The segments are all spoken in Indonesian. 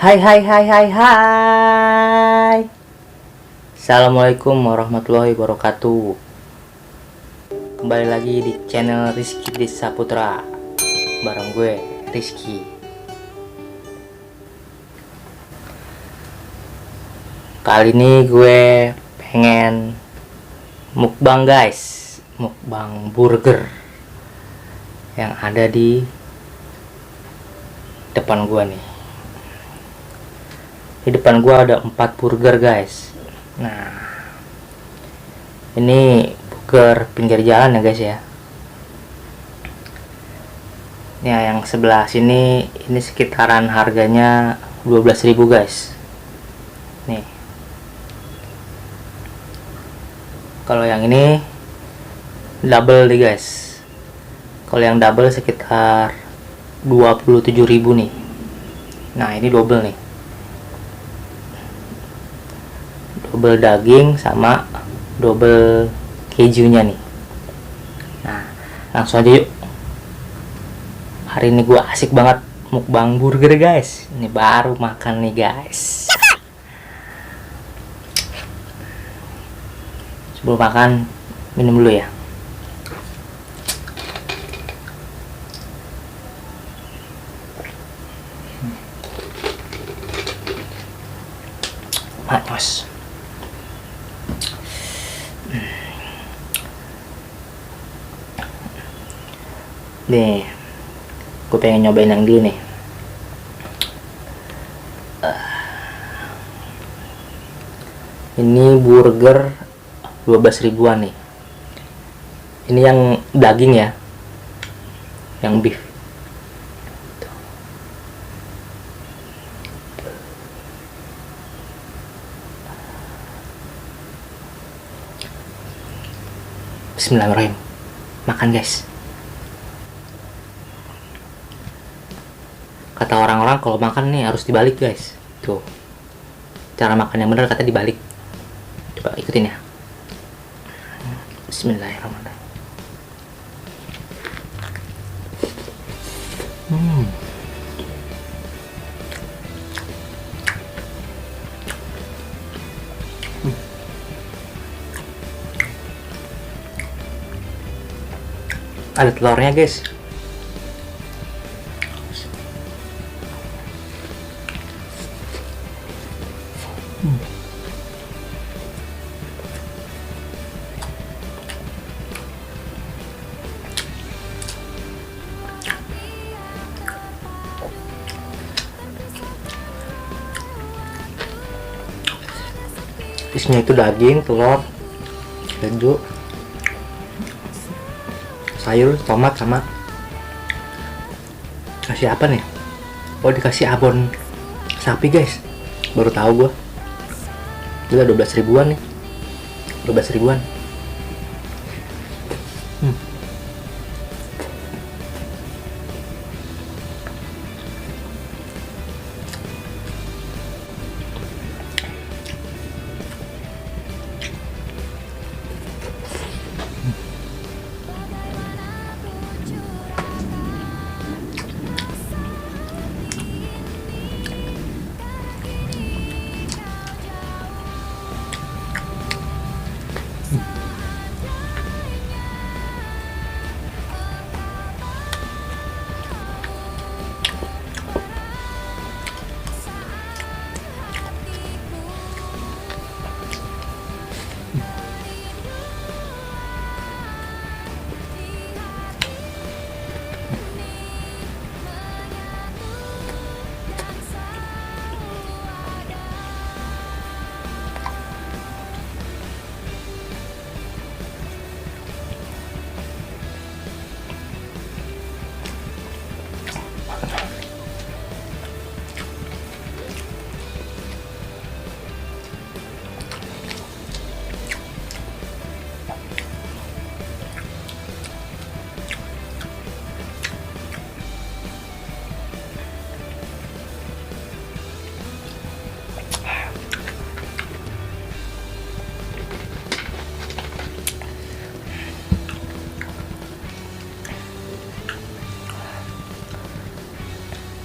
Hai hai hai hai hai. Assalamualaikum warahmatullahi wabarakatuh. Kembali lagi di channel Rizky Desa Putra. Bareng gue Rizky. Kali ini gue pengen mukbang guys. Mukbang burger yang ada di depan gue nih. Di depan gua ada 4 burger guys. Nah, ini burger pinggir jalan ya guys ya. Ya, yang sebelah sini ini sekitaran harganya 12.000 guys. Nih. Kalau yang ini double nih guys. Kalau yang double sekitar 27.000 nih. Nah, ini double nih. Double daging sama double kejunya nih. Nah, langsung aja yuk. Hari ini gue asik banget mukbang burger guys. Ini baru makan nih guys. Sebelum makan minum dulu ya. Manis. Nih, gue pengen nyobain yang dulu nih. Ini burger 12 ribuan nih. Ini yang daging ya, yang beef. Bismillahirrahmanirrahim. Makan guys. Kata orang-orang kalau makan nih harus dibalik guys. Tuh, cara makan yang benar kata dibalik. Coba ikutin ya. Bismillahirrahmanirrahim. Ada telurnya guys. Isinya itu daging, telur, keju, sayur, tomat, sama kasih apa nih? Oh, dikasih abon sapi guys. Baru tahu gua. Gila 12 ribuan nih. 12 ribuan.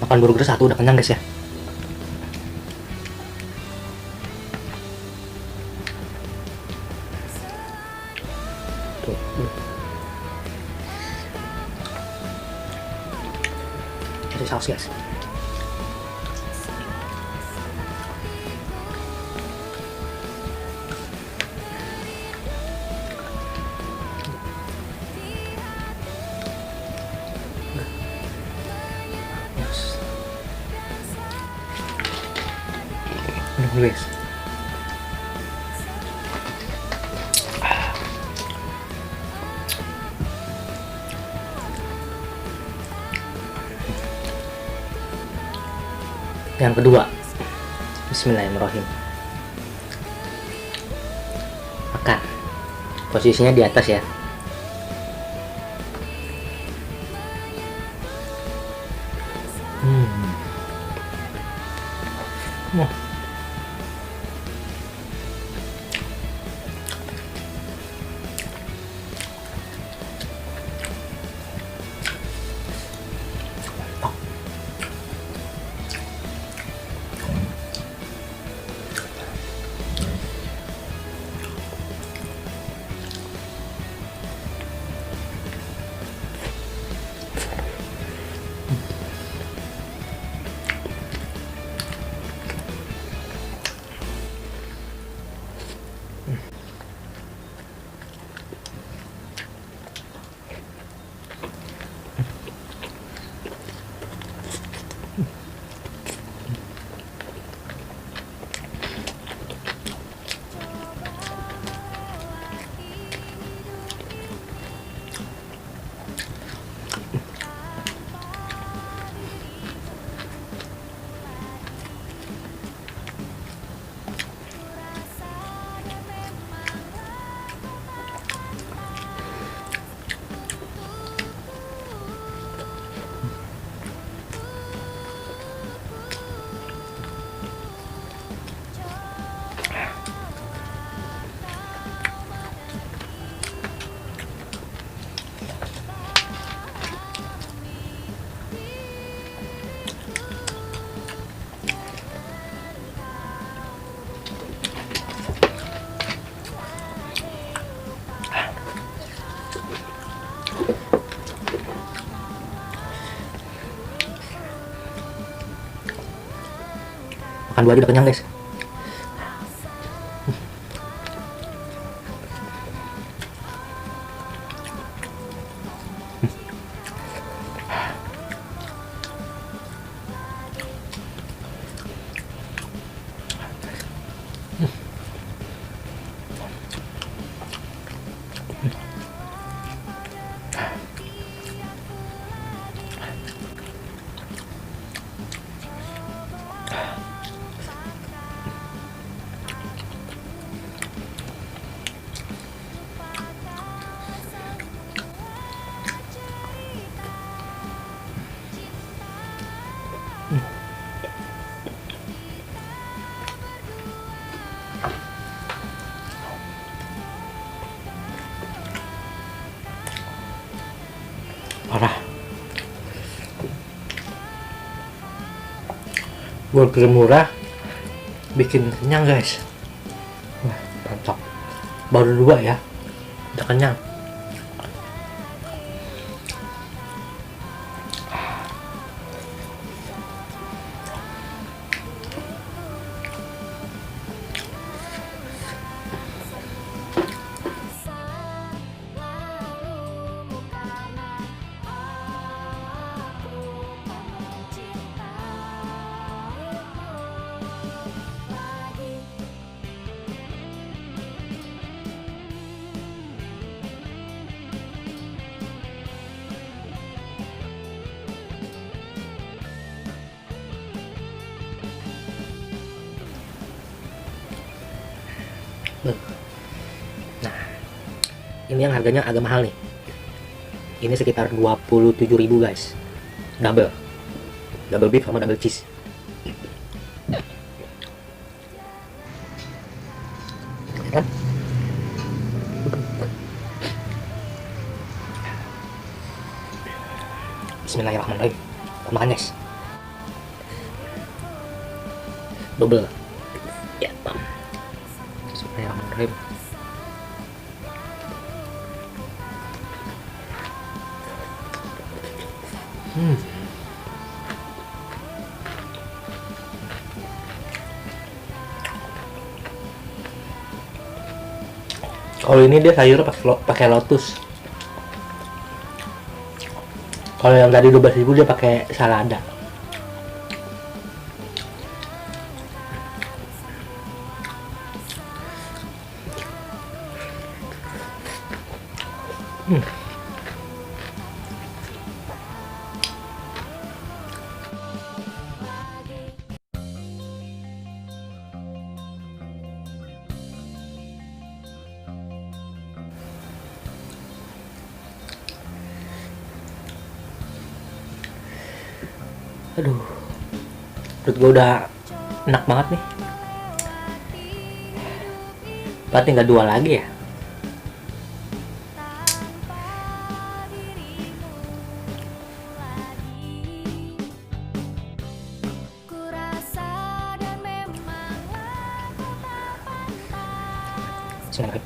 Makan burger satu udah kenyang guys ya. saus guys. Yes. Guys. Yang kedua, bismillahirrahmanirrahim. Makan. Posisinya di atas ya. Oh. Makan dua aja udah kenyang guys. Parah. Burger murah bikin kenyang guys. Wah, mantap. Baru dua ya, udah kenyang. Nah, ini yang harganya agak mahal nih. Ini sekitar 27.000 guys. Double beef sama double cheese. Kan? Bismillahirrahmanirrahim. Makan guys. Double. Ya, Bismillahirrahmanirrahim. Kalau ini dia sayurnya pakai lotus. Kalau yang tadi 12.000 dia pakai salada. Aduh, perut gue udah enak banget nih. Berarti tinggal 2 lagi ya. Silakan.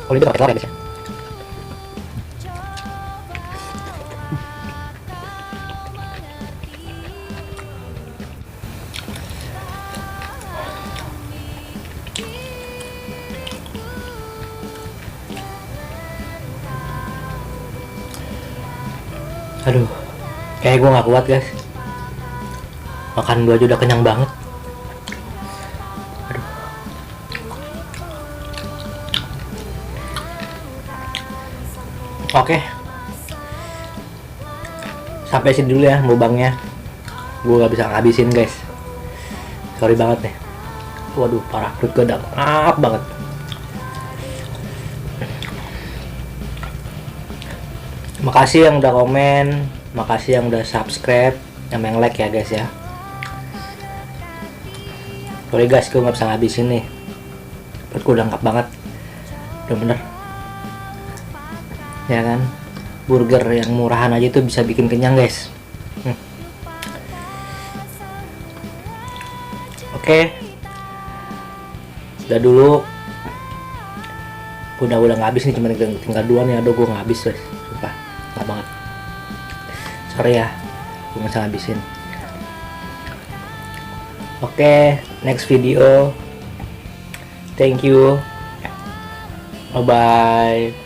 Kalau ini pakai telur ya guys ya. Aduh, kayak gue gak kuat guys. Makan 2 aja udah kenyang banget. Aduh. Oke, sampai sini dulu ya mukbangnya. Gue gak bisa ngabisin guys. Sorry banget nih. Waduh, parah, perut gue udah ngap banget. Makasih yang udah komen, makasih yang udah subscribe, yang like ya guys ya. Sorry guys, gue gak bisa ngabisin nih. Perut gue udah ngap banget. Bener-bener. Ya kan, burger yang murahan aja itu bisa bikin kenyang guys. Oke, udah dulu. Udah nggak habis nih, cuma tinggal 2 nih. Aduh, gue nggak habis guys, sumpah nggak banget. Sorry ya, gue nggak bisa ngabisin. Oke, next video. Thank you. Bye bye.